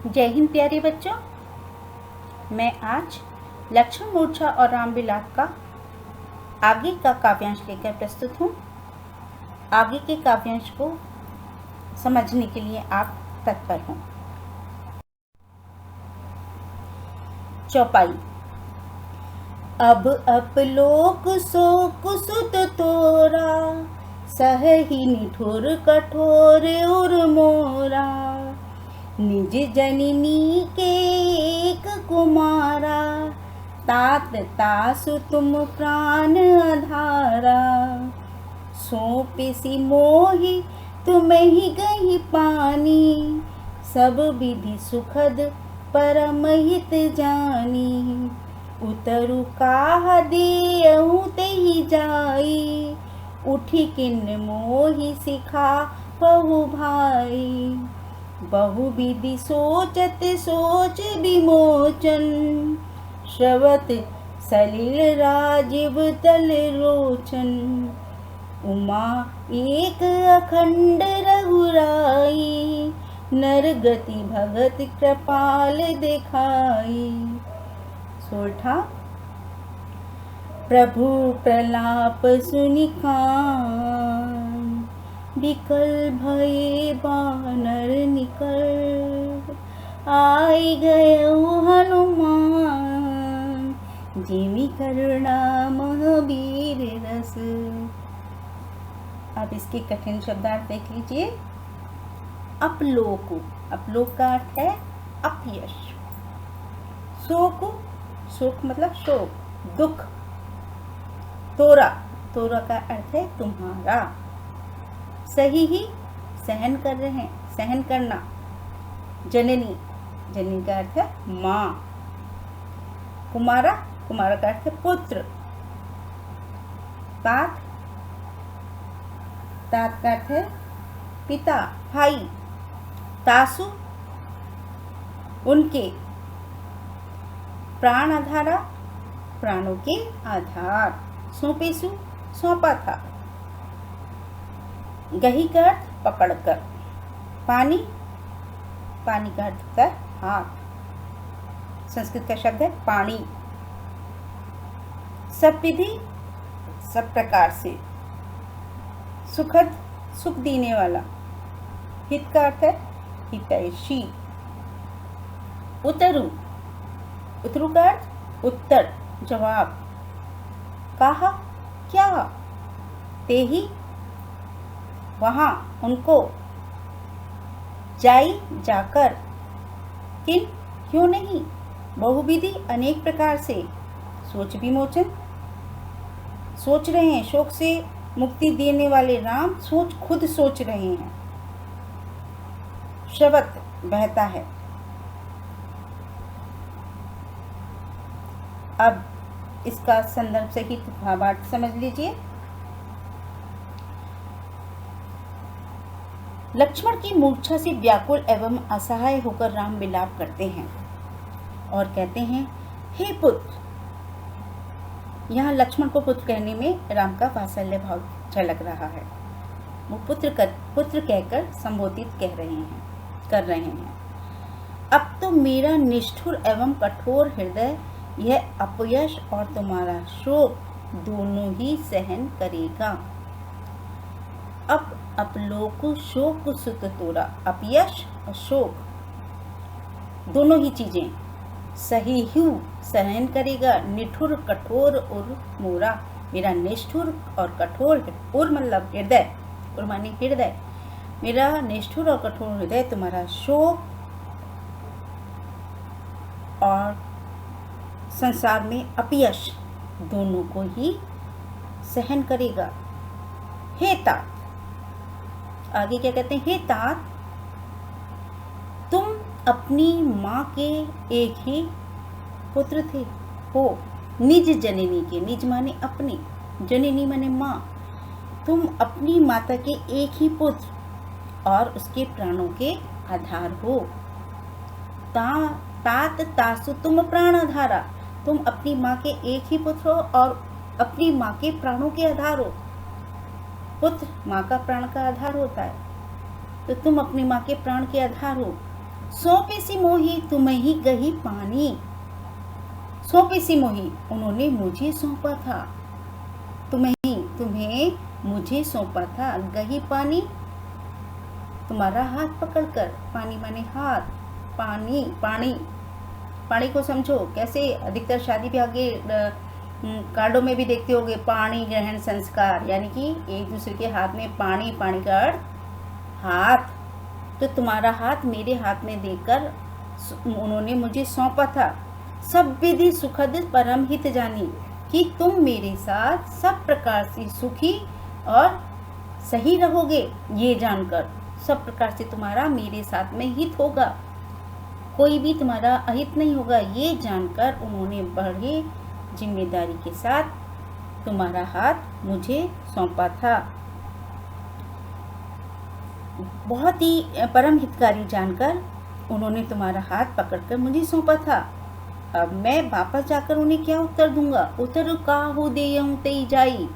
जय हिंद प्यारे बच्चों। मैं आज लक्ष्मण मूर्छा और राम विलाप का आगे का काव्यांश लेकर प्रस्तुत हूँ। आगे के काव्यांश को समझने के लिए आप तत्पर हों। चौपाई। अब अपलोक शोक सुत तोरा, सहहि निठुर कठोर उर मोरा। निज जननी के एक कुमारा, तात तासु तुम प्राण आधारा। सौंपिसी मोहि तुम्हि गहि पानी, सब विधि सुखद परम हित जानी। उतरु काह देहु तेहि जाई, उठी किन्न मोहि सिखा पहु भाई। बहुविधि सोचत सोच विमोचन, श्रवत सलिल राजीव तल लोचन। उमा एक अखंड रघुराई, नर गति भगत कृपाल दिखाई। सोठा। प्रभु प्रलाप सुनि कान, विकल भये बानर निकल। आई गयउ हनुमान, जिमि करुणा महावीर रस। अब इसके कठिन शब्दार्थ देख लीजिए। अपलोक, अपलोक का अर्थ है अपयश। शोक, शोक मतलब शोक, दुख। तोरा, तोरा का अर्थ है तुम्हारा। सही ही सहन कर रहे हैं, सहन करना। जननी, जननी का अर्थ है माँ। कुमारा, कुमारा का अर्थ है पुत्र। तात, तात का अर्थ है पिता, भाई। तासु, उनके। प्राण आधारा, प्राणों के आधार। सौंपेसु, सौंपा था। गही का अर्थ पकड़कर। पानी, पानी का अर्थ होता है हाथ। संस्कृत का शब्द है पानी। सब विधि, सब प्रकार से। सुखद, सुख देने वाला। हित का अर्थ है हितैषी। उतरु, उतरु का अर्थ उत्तर, जवाब। कहा, क्या। तेहि, वहां, उनको। जाई, जाकर। किन, क्यों नहीं। बहुविधि, अनेक प्रकार से। सोच विमोचन, सोच रहे हैं। शोक से मुक्ति देने वाले राम खुद सोच रहे हैं। श्रवत, बहता है। अब इसका संदर्भ सहित भावार्थ समझ लीजिए। लक्ष्मण की मूर्छा से व्याकुल एवं असहाय होकर राम विलाप करते हैं और कहते हैं, हे पुत्र। यहाँ लक्ष्मण को पुत्र कहने में राम का वात्सल्य भाव झलक रहा है। वो पुत्र कहकर संबोधित कर रहे हैं। अब तो मेरा निष्ठुर एवं कठोर हृदय यह अपयश और तुम्हारा शोक दोनों ही सहन करेगा। अब अपलोक शोक सुत तोरा, अपयश और शोक दोनों ही चीजें सही सहन करेगा। निठुर कठोर और मोरा, मेरा निष्ठुर और कठोर, उर मतलब हृदय, उर माने हृदय। मेरा निष्ठुर और कठोर हृदय तुम्हारा शोक और संसार में अपयश दोनों को ही सहन करेगा। हे तात, आगे क्या कहते हैं, हे तात, तुम अपनी माँ के एक ही पुत्र थे हो। निज जननी के, निज माने अपनी, जननी माने माँ। तुम अपनी माता के एक ही पुत्र और उसके प्राणों के आधार हो। तात तासु तुम प्राण आधारा, तुम अपनी माँ के एक ही पुत्र हो और अपनी माँ के प्राणों के आधार हो। पुत्र माँ का प्राण का आधार होता है, तो तुम अपनी माँ के प्राण के आधार हो। सौंपी सी मोही तुम्हें ही गही पानी। सौंपी सी मोही, उन्होंने मुझे सौंपा था, तुम्हें मुझे सौंपा था, गही पानी, तुम्हारा हाथ पकड़कर। पानी माने हाथ, पानी, पानी, पानी को समझो कैसे, अधिकतर शादी ब्याह के कार्डों में भी देखते होगे, पानी ग्रहण संस्कार, यानी कि एक दूसरे के हाथ में पानी, पानी का अर्थ हाथ। तो तुम्हारा हाथ मेरे हाथ में देकर उन्होंने मुझे सौंपा था। सब विधि सुखद परम हित जानी, कि तुम मेरे साथ सब प्रकार से सुखी और सही रहोगे, ये जानकर। सब प्रकार से तुम्हारा मेरे साथ में हित होगा, कोई भी तुम्हारा अहित नहीं होगा, ये जानकर उन्होंने बड़े जिम्मेदारी के साथ तुम्हारा हाथ मुझे सौंपा था। बहुत ही परम हितकारी जानकर उन्होंने तुम्हारा हाथ पकड़कर मुझे सौंपा था। अब मैं वापस जाकर उन्हें क्या उत्तर दूंगा? उत्तर काहू देयऊं तेई जाई।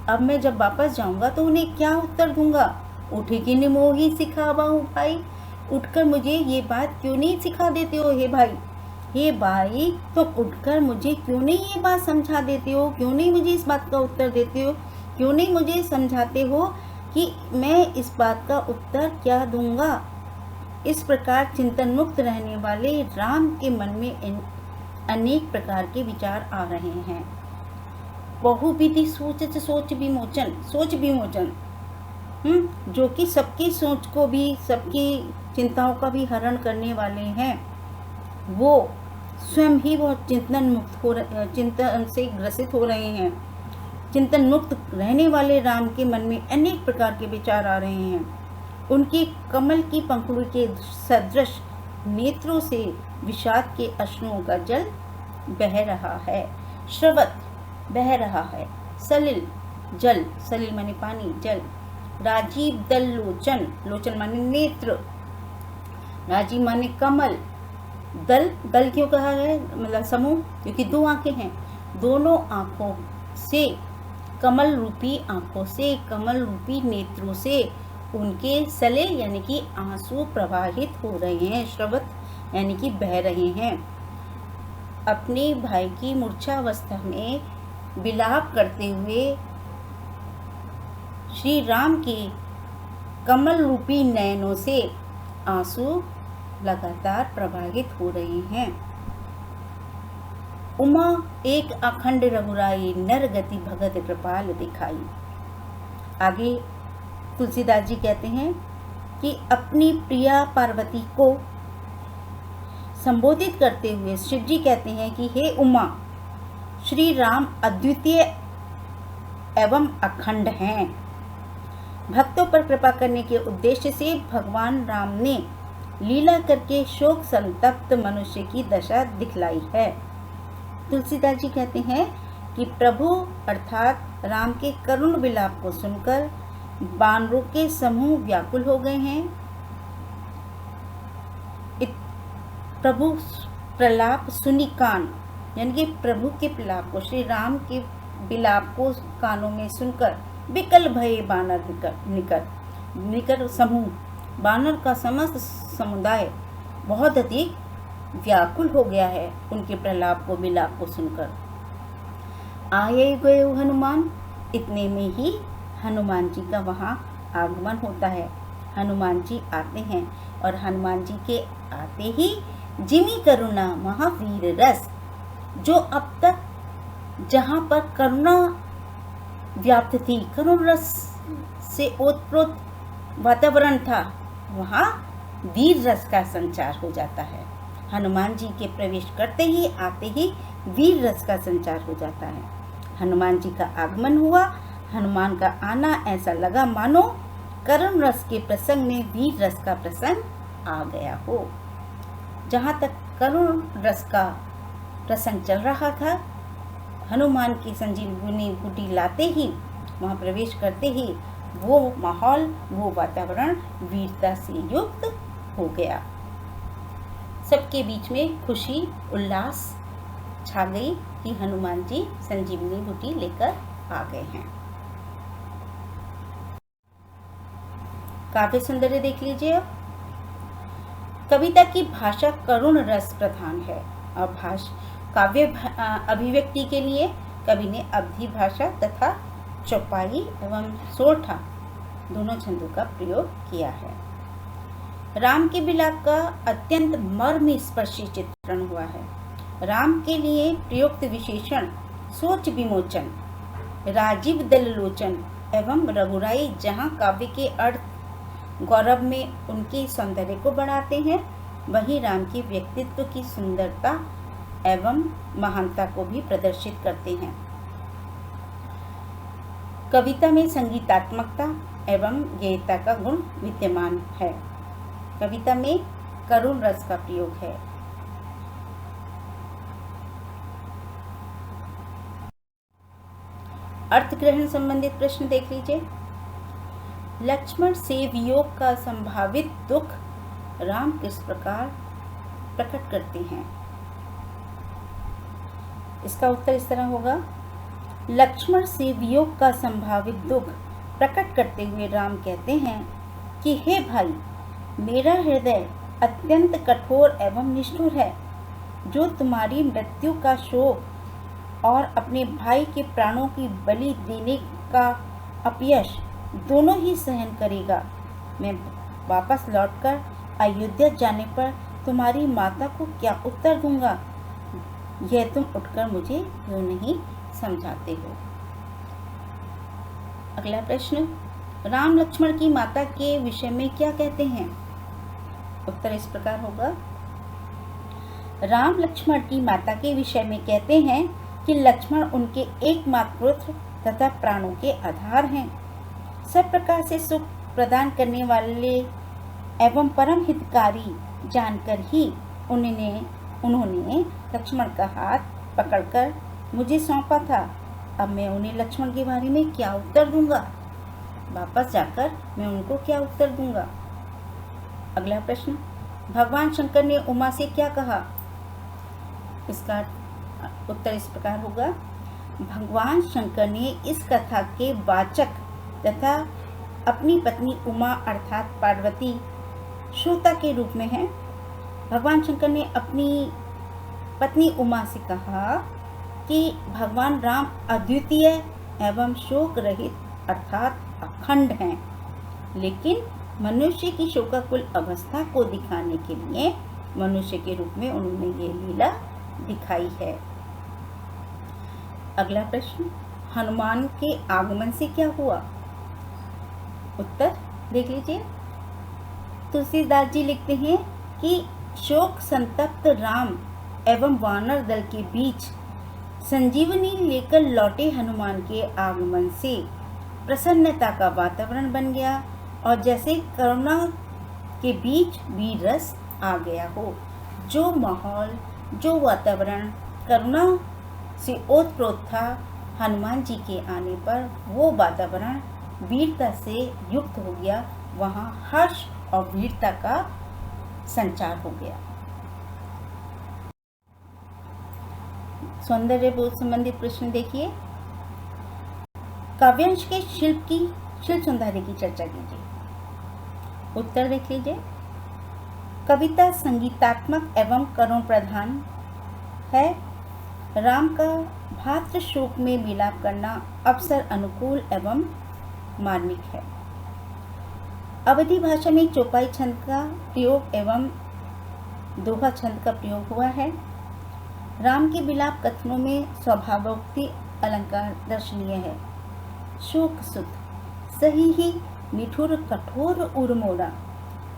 अब मैं जब वापस जाऊंगा तो उन्हें क्या उत्तर दूंगा? उठे कि निमोही सिखावाऊं भाई। उठकर मुझे ये बात क्यों नहीं सिखा देते हो हे भाई? हे भाई, तो उठकर मुझे क्यों नहीं ये बात समझा देते हो? क्यों नहीं मुझे इस बात का उत्तर देते हो? क्यों नहीं मुझे समझाते हो कि मैं इस बात का उत्तर क्या दूंगा? इस प्रकार चिंतन मुक्त रहने वाले राम के मन में अनेक प्रकार के विचार आ रहे हैं। बहुविधि सोच विमोचन, जो कि सबकी सोच को भी, सबकी चिंताओं का भी हरण करने वाले हैं। वो स्वयं ही बहुत चिंतन से ग्रसित हो रहे हैं। चिंतन मुक्त रहने वाले राम के मन में अनेक प्रकार के विचार आ रहे हैं। उनकी कमल की पंखुड़ी के सदृश नेत्रों से विषाद के अश्रुओं का जल बह रहा है। श्रवत बह रहा है। सलिल जल, सलिल माने पानी, जल। राजीव दल लोचन, लोचन माने नेत्र, राजीव माने कमल, दल, दल क्यों कहा है? मतलब समूह, क्योंकि दो आंखें हैं। दोनों आंखों से, कमल रूपी आंखों से, कमल रूपी नेत्रों से उनके सलिल यानी कि आंसू प्रवाहित हो रहे हैं। श्रवत यानी कि बह रहे हैं। अपने भाई की मूर्छावस्था में विलाप करते हुए श्री राम के कमल रूपी नयनों से आंसू लगातार प्रवाहित हो रहे हैं। उमा एक अखंड रघुराई, नर गति भगत कृपाल दिखाई। आगे तुलसीदास जी कहते हैं कि अपनी प्रिया पार्वती को संबोधित करते हुए शिव जी कहते हैं कि हे उमा, श्री राम अद्वितीय एवं अखंड हैं। भक्तों पर कृपा करने के उद्देश्य से भगवान राम ने लीला करके शोक संतप्त मनुष्य की दशा दिखलाई है। तुलसीदास जी कहते हैं कि प्रभु अर्थात राम के करुण विलाप को सुनकर बानरों के समूह व्याकुल हो गए हैं। प्रभु प्रलाप सुनी कान, यानी कि प्रभु के प्रलाप को, श्री राम के विलाप को कानों में सुनकर विकल भये बानर निकट समूह, बानर का समस्त समुदाय बहुत अधिक व्याकुल हो गया है उनके प्रलाप को, विलाप को सुनकर। आए गए हनुमान, इतने में ही हनुमान जी का वहाँ आगमन होता है। हनुमान जी आते हैं और हनुमान जी के आते ही जिमी करुणा महावीर रस, जो अब तक जहाँ पर करुणा व्याप्त थी, करुण रस से ओतप्रोत वातावरण था, वहाँ वीर रस का संचार हो जाता है। हनुमान जी के प्रवेश करते ही, आते ही वीर रस का संचार हो जाता है। हनुमान जी का आगमन हुआ। हनुमान का आना ऐसा लगा मानो करुण रस के प्रसंग में वीर रस का प्रसंग आ गया हो। जहाँ तक करुण रस का प्रसंग चल रहा था, हनुमान की संजीवनी बूटी लाते ही, वहाँ प्रवेश करते ही वो माहौल, वो वातावरण वीरता से युक्त हो गया। सबके बीच में खुशी उल्लास छा गई कि हनुमान जी संजीवनी बूटी लेकर आ गए हैं। काव्य सौंदर्य देख लीजिए अब। कविता की भाषा करुण रस प्रधान है और काव्य अभिव्यक्ति के लिए कवि ने अवधी भाषा तथा चौपाई एवं सोरठा दोनों छंदों का प्रयोग किया है। राम के विलाप का अत्यंत मर्मस्पर्शी चित्रण हुआ है। राम के लिए प्रयुक्त विशेषण सोच विमोचन, राजीव दललोचन एवं रघुराई जहाँ काव्य के अर्थ गौरव में उनके सौंदर्य को बढ़ाते हैं, वहीं राम की व्यक्तित्व की सुंदरता एवं महानता को भी प्रदर्शित करते हैं। कविता में संगीतात्मकता एवं गेयता का गुण विद्यमान है। कविता में करुण रस का प्रयोग है। अर्थ ग्रहण संबंधित प्रश्न देख लीजिए। लक्ष्मण से वियोग का संभावित दुख राम किस प्रकार प्रकट करते हैं? इसका उत्तर इस तरह होगा। लक्ष्मण से वियोग का संभावित दुख प्रकट करते हुए राम कहते हैं कि हे भाई, मेरा हृदय अत्यंत कठोर एवं निष्ठुर है, जो तुम्हारी मृत्यु का शोक और अपने भाई के प्राणों की बलि देने का अपयश दोनों ही सहन करेगा। मैं वापस लौटकर अयोध्या जाने पर तुम्हारी माता को क्या उत्तर दूंगा, यह तुम उठकर मुझे क्यों नहीं समझाते हो। अगला प्रश्न, राम लक्ष्मण की माता के विषय में क्या कहते हैं? उत्तर इस प्रकार होगा। राम लक्ष्मण की माता के विषय में कहते हैं कि लक्ष्मण उनके एकमात्र पुत्र तथा प्राणों के आधार हैं। सब प्रकार से सुख प्रदान करने वाले एवं परम हितकारी जानकर ही उन्होंने लक्ष्मण का हाथ पकड़कर मुझे सौंपा था। अब मैं उन्हें लक्ष्मण के बारे में क्या उत्तर दूंगा? वापस जाकर मैं उनको क्या उत्तर दूंगा? अगला प्रश्न, भगवान शंकर ने उमा से क्या कहा? इसका उत्तर इस प्रकार होगा। भगवान शंकर ने इस कथा के वाचक तथा अपनी पत्नी उमा अर्थात पार्वती श्रोता के रूप में है। भगवान शंकर ने अपनी पत्नी उमा से कहा कि भगवान राम अद्वितीय एवं शोक रहित अर्थात अखंड हैं, लेकिन मनुष्य की शोकाकुल अवस्था को दिखाने के लिए मनुष्य के रूप में उन्होंने ये लीला दिखाई है। अगला प्रश्न, हनुमान के आगमन से क्या हुआ? उत्तर देख लीजिए। तुलसीदास जी लिखते हैं कि शोक संतप्त राम एवं वानर दल के बीच संजीवनी लेकर लौटे हनुमान के आगमन से प्रसन्नता का वातावरण बन गया और जैसे करुणा के बीच वीर रस आ गया हो। जो माहौल, जो वातावरण करुणा से ओतप्रोत था, हनुमान जी के आने पर वो वातावरण वीरता से युक्त हो गया। वहाँ हर्ष और वीरता का संचार हो गया। सौंदर्य बोध संबंधित प्रश्न देखिए। काव्यांश के शिल्प सौंदर्य की चर्चा कीजिए। उत्तर देख लीजिए। कविता संगीतात्मक एवं करुण प्रधान है। राम का भातृ शोक में मिलाप करना अवसर अनुकूल एवं मार्मिक है। अवधी भाषा में चौपाई छंद का प्रयोग एवं दोहा छंद का प्रयोग हुआ है। राम के विलाप कथनों में स्वभावोक्ति अलंकार दर्शनीय है। शोक सुत सही ही निठुर कठोर उर्मोरा,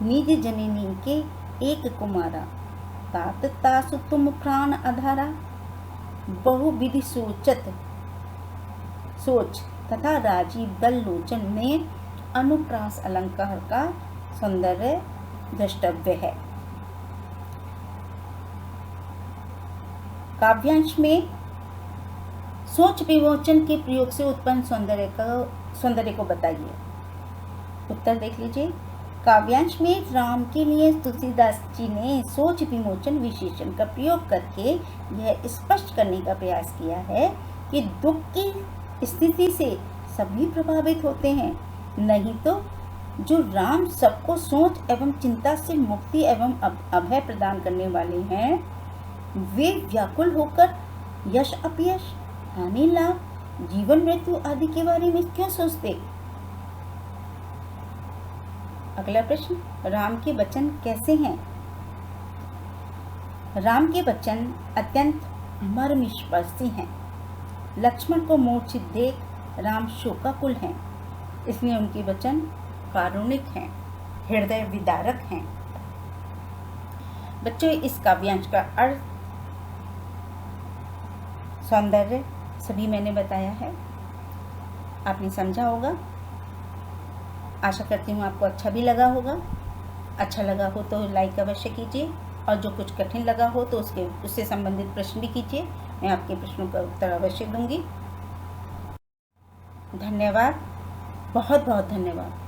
निज जननी के एक कुमारा, तात तासु तुम प्राण आधारा, बहुविधि सोच तथा राजीव दल लोचन में अनुप्रास अलंकार का सौंदर्य द्रष्टव्य है। काव्यांश में सोच विमोचन के प्रयोग से उत्पन्न सौंदर्य को बताइए। उत्तर देख लीजिए। काव्यांश में राम के लिए तुलसीदास जी ने सोच विमोचन विशेषण का प्रयोग करके यह स्पष्ट करने का प्रयास किया है कि दुख की स्थिति से सभी प्रभावित होते हैं, नहीं तो जो राम सबको सोच एवं चिंता से मुक्ति एवं अभय प्रदान करने वाले हैं, वे व्याकुल होकर यश अपयश, हानि लाभ, जीवन मृत्यु आदि के बारे में क्यों सोचते? अगला प्रश्न, राम के वचन कैसे हैं? राम के वचन अत्यंत मर्मस्पर्शी हैं। लक्ष्मण को मूर्छित देख राम शोकाकुल हैं, इसलिए उनके वचन कारुणिक हैं, हृदय विदारक हैं। बच्चों, इस काव्यांश का अर्थ, सौंदर्य सभी मैंने बताया है, आपने समझा होगा। आशा करती हूँ आपको अच्छा भी लगा होगा। अच्छा लगा हो तो लाइक अवश्य कीजिए, और जो कुछ कठिन लगा हो तो उससे संबंधित प्रश्न भी कीजिए, मैं आपके प्रश्नों का उत्तर अवश्य दूंगी। धन्यवाद, बहुत बहुत धन्यवाद।